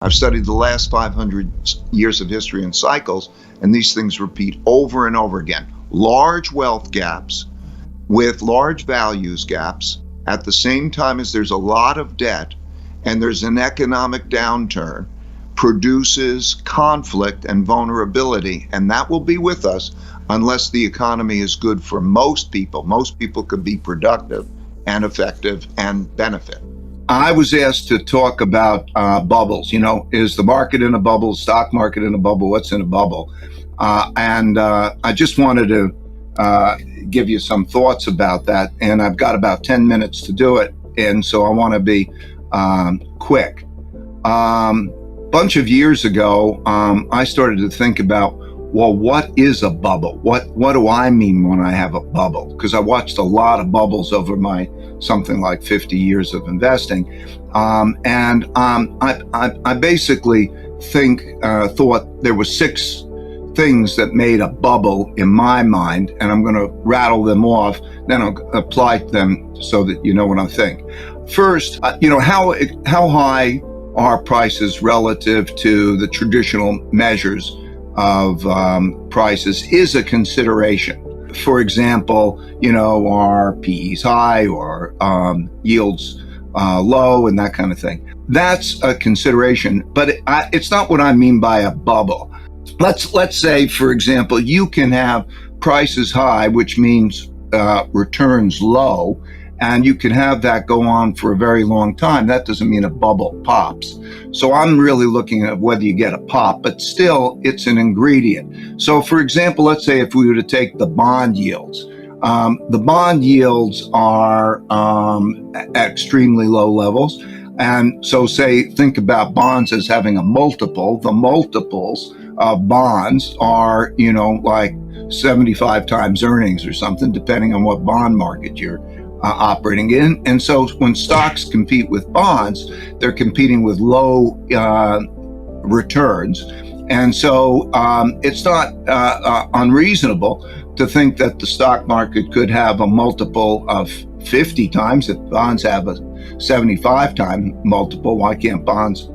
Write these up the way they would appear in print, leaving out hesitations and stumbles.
I've studied the last 500 years of history in cycles, and these things repeat over and over again. Large wealth gaps with large values gaps at the same time as there's a lot of debt and there's an economic downturn produces conflict and vulnerability, and that will be with us unless the economy is good for most people. Most people could be productive and effective and benefit. I was asked to talk about bubbles. Is the market in a bubble, stock market in a bubble, what's in a bubble? And I just wanted to give you some thoughts about that. And I've got about 10 minutes to do it. And so I want to be quick. Bunch of years ago, I started to think about, well, what is a bubble? What do I mean when I have a bubble? Because I watched a lot of bubbles over my something like 50 years of investing. And I basically thought there were 6 things that made a bubble in my mind, and I'm going to rattle them off, then I'll apply them so that you know what I think. First, how high are prices relative to the traditional measures of prices is a consideration. For example, are PEs high or yields low and that kind of thing. That's a consideration, but it's not what I mean by a bubble. Let's say, for example, you can have prices high, which means returns low, and you can have that go on for a very long time. That doesn't mean a bubble pops. So I'm really looking at whether you get a pop, but still it's an ingredient. So for example, let's say if we were to take the bond yields, the bond yields are at extremely low levels. And so think about bonds as having a multiple. The multiples of bonds are, like 75 times earnings or something, depending on what bond market you're operating in. And so when stocks compete with bonds, they're competing with low returns. And so it's not unreasonable to think that the stock market could have a multiple of 50 times. If bonds have a 75 time multiple, why can't bonds?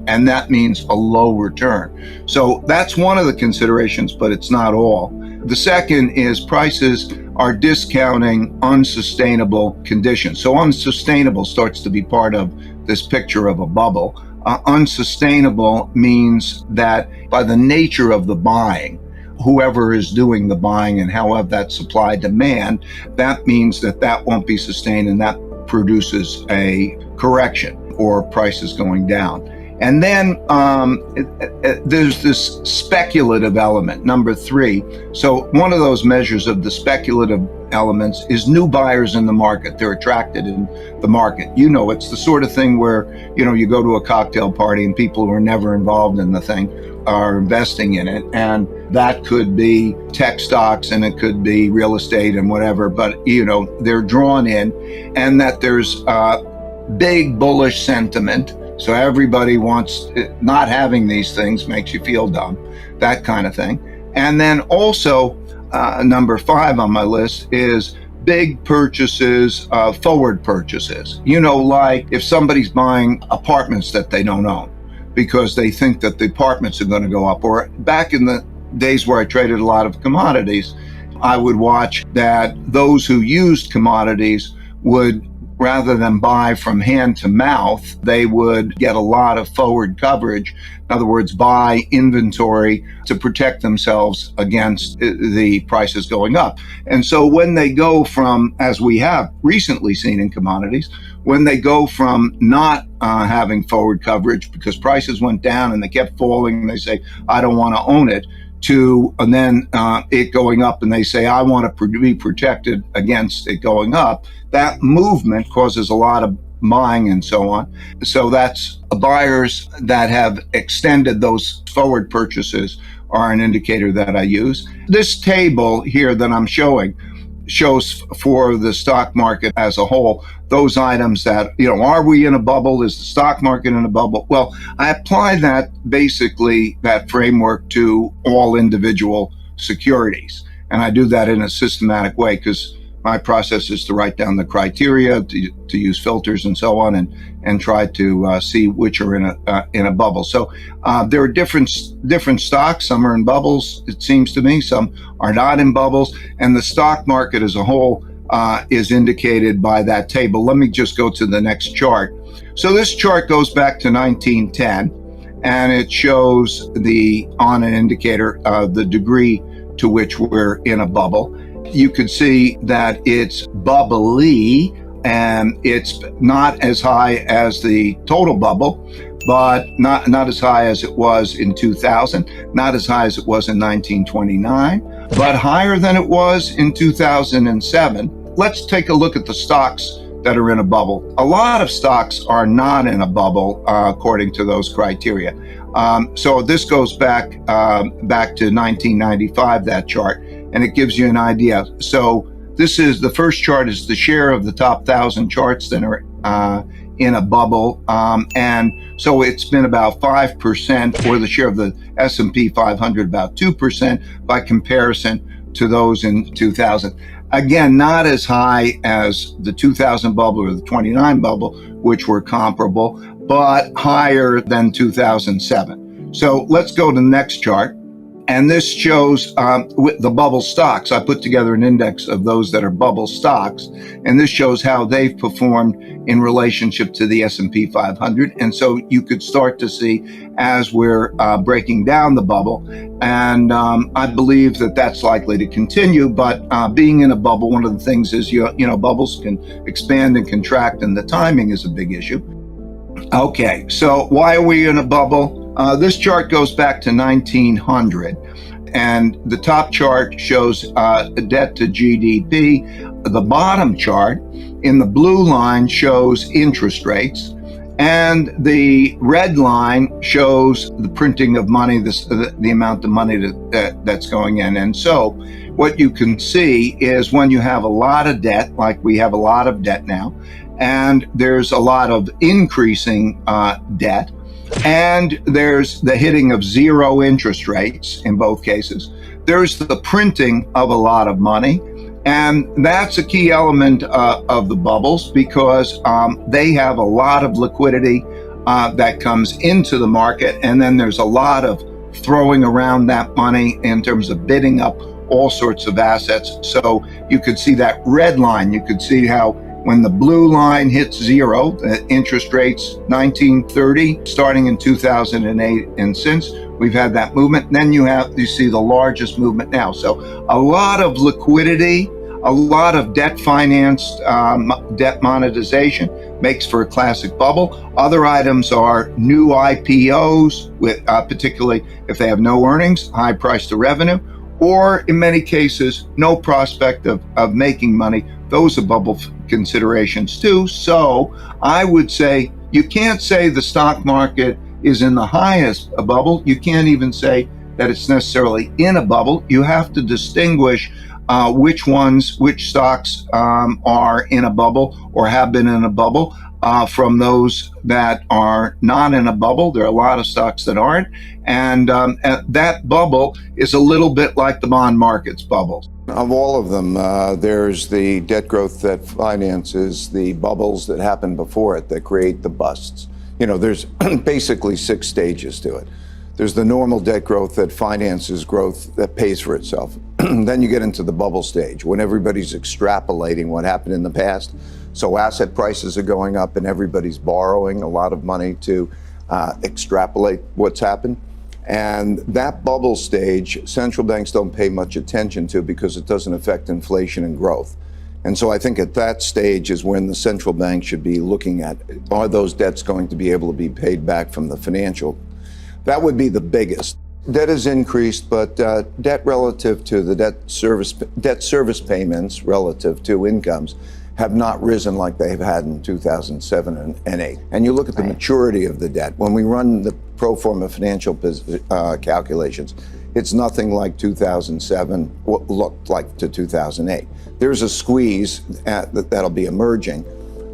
And that means a low return. So that's one of the considerations, but it's not all. The second is prices are discounting unsustainable conditions. So unsustainable starts to be part of this picture of a bubble. Unsustainable means that by the nature of the buying, whoever is doing the buying and however that supply demand, that means that won't be sustained, and that produces a correction or prices going down. And then there's this speculative element, number 3. So one of those measures of the speculative elements is new buyers in the market. They're attracted in the market. It's the sort of thing where, you go to a cocktail party and people who are never involved in the thing are investing in it. And that could be tech stocks and it could be real estate and whatever, but, they're drawn in, and that there's big bullish sentiment. So everybody wants, not having these things makes you feel dumb, that kind of thing. And then also, number 5 on my list is big purchases, forward purchases. Like if somebody's buying apartments that they don't own because they think that the apartments are going to go up. Or back in the days where I traded a lot of commodities, I would watch that those who used commodities would, rather than buy from hand to mouth, they would get a lot of forward coverage. In other words, buy inventory to protect themselves against the prices going up. And so when they go from, as we have recently seen in commodities, when they go from not having forward coverage because prices went down and they kept falling and they say, I don't want to own it, to and then it going up and they say, I want to be protected against it going up, that movement causes a lot of buying and so on. So that's buyers that have extended those forward purchases are an indicator that I use. This table here that I'm showing shows for the stock market as a whole, those items that, are we in a bubble? Is the stock market in a bubble? Well, I apply that framework to all individual securities. And I do that in a systematic way because my process is to write down the criteria, to use filters and so on, and try to see which are in a bubble. So there are different stocks. Some are in bubbles, it seems to me. Some are not in bubbles, and the stock market as a whole is indicated by that table. Let me just go to the next chart. So this chart goes back to 1910, and it shows on an indicator the degree to which we're in a bubble. You could see that it's bubbly, and it's not as high as the total bubble, but not as high as it was in 2000, not as high as it was in 1929, but higher than it was in 2007. Let's take a look at the stocks that are in a bubble. A lot of stocks are not in a bubble according to those criteria. So this goes back to 1995, that chart, and it gives you an idea. So this is the first chart is the share of the top 1,000 charts that are in a bubble, and so it's been about 5%, or the share of the S&P 500 about 2% by comparison to those in 2000. Again, not as high as the 2000 bubble or the 29 bubble, which were comparable, but higher than 2007. So let's go to the next chart. And this shows the bubble stocks. I put together an index of those that are bubble stocks, and this shows how they've performed in relationship to the S&P 500. And so you could start to see as we're breaking down the bubble, and I believe that that's likely to continue. But being in a bubble, one of the things is you know bubbles can expand and contract, and the timing is a big issue. Okay, so why are we in a bubble? This chart goes back to 1900, and the top chart shows debt to GDP. The bottom chart in the blue line shows interest rates, and the red line shows the printing of money, the amount of money that's going in. And so what you can see is when you have a lot of debt, like we have a lot of debt now, and there's a lot of increasing debt, and there's the hitting of zero interest rates in both cases. There's the printing of a lot of money, and that's a key element of the bubbles, because they have a lot of liquidity that comes into the market, and then there's a lot of throwing around that money in terms of bidding up all sorts of assets. So you could see that red line. You could see how when the blue line hits zero, the interest rates 1930, starting in 2008, and since we've had that movement, then you see the largest movement now. So a lot of liquidity, a lot of debt financed debt monetization makes for a classic bubble. Other items are new IPOs, with particularly if they have no earnings, high price to revenue, or in many cases, no prospect of making money. Those are bubble considerations too. So I would say you can't say the stock market is in the highest bubble. You can't even say that it's necessarily in a bubble. You have to distinguish which stocks are in a bubble or have been in a bubble from those that are not in a bubble. There are a lot of stocks that aren't, and that bubble is a little bit like the bond market's bubble. Of all of them, there's the debt growth that finances the bubbles that happen before it that create the busts. You know, there's basically 6 stages to it. There's the normal debt growth that finances growth that pays for itself. Then you get into the bubble stage when everybody's extrapolating what happened in the past. So asset prices are going up and everybody's borrowing a lot of money to extrapolate what's happened. And that bubble stage, central banks don't pay much attention to because it doesn't affect inflation and growth. And so I think at that stage is when the central bank should be looking at, are those debts going to be able to be paid back from the financial? That would be the biggest. Debt has increased, but debt relative to the debt service payments relative to incomes have not risen like they've had in 2007 and 8. And you look at the maturity of the debt. When we run the pro forma financial calculations, it's nothing like 2007, what looked like to 2008. There's a squeeze that'll be emerging,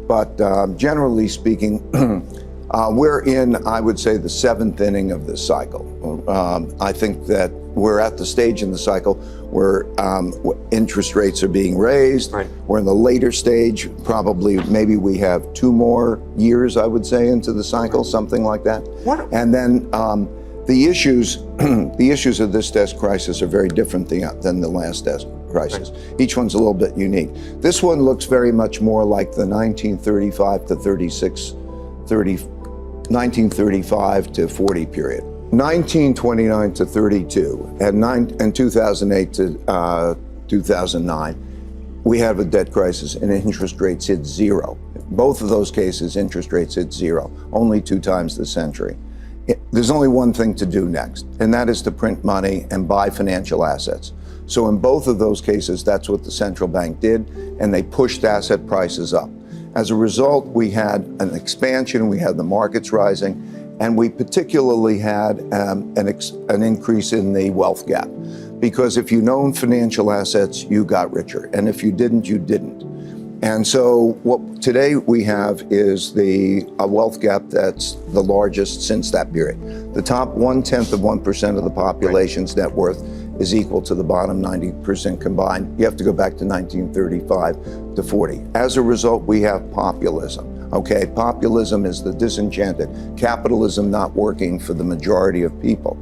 but generally speaking, We're in, I would say, the seventh inning of this cycle. I think that we're at the stage in the cycle where interest rates are being raised. Right. We're in the later stage, probably maybe we have 2 more years, I would say, into the cycle, something like that. And then the issues of this debt crisis are very different than the last debt crisis. Right. Each one's a little bit unique. This one looks very much more like the 1935 to 40 period. 1929 to 32 and 2008 to 2009, we have a debt crisis and interest rates hit zero. Both of those cases, interest rates hit zero, only 2 times this century. There's only one thing to do next, and that is to print money and buy financial assets. So in both of those cases, that's what the central bank did, and they pushed asset prices up. As a result, we had an expansion, we had the markets rising, and we particularly had an increase in the wealth gap. Because if you owned financial assets, you got richer, and if you didn't, you didn't. And so what today we have is a wealth gap that's the largest since that period. The top 0.1% of the population's net worth is equal to the bottom 90% combined. You have to go back to 1935 to 40. As a result, we have populism. Okay, populism is the disenchanted, capitalism not working for the majority of people.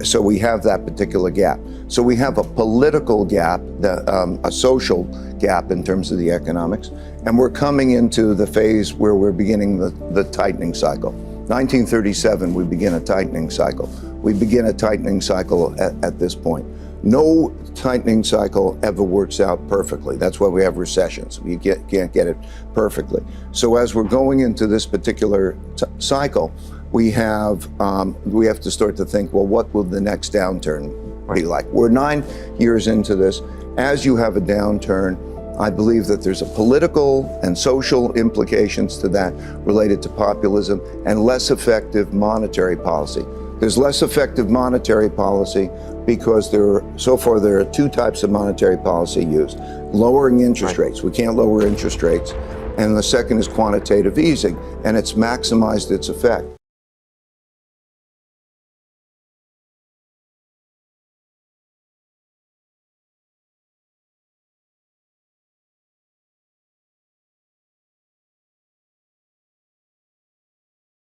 So we have that particular gap. So we have a political gap, a social gap in terms of the economics, and we're coming into the phase where we're beginning the tightening cycle. 1937, we begin a tightening cycle. We begin a tightening cycle at this point. No tightening cycle ever works out perfectly. That's why we have recessions. You can't get it perfectly. So as we're going into this particular cycle, we have to start to think, well, what will the next downturn be like? We're 9 years into this. As you have a downturn, I believe that there's a political and social implications to that related to populism and less effective monetary policy. There's less effective monetary policy because so far there are 2 types of monetary policy used. Lowering interest rates. We can't lower interest rates. And the second is quantitative easing, and it's maximized its effect.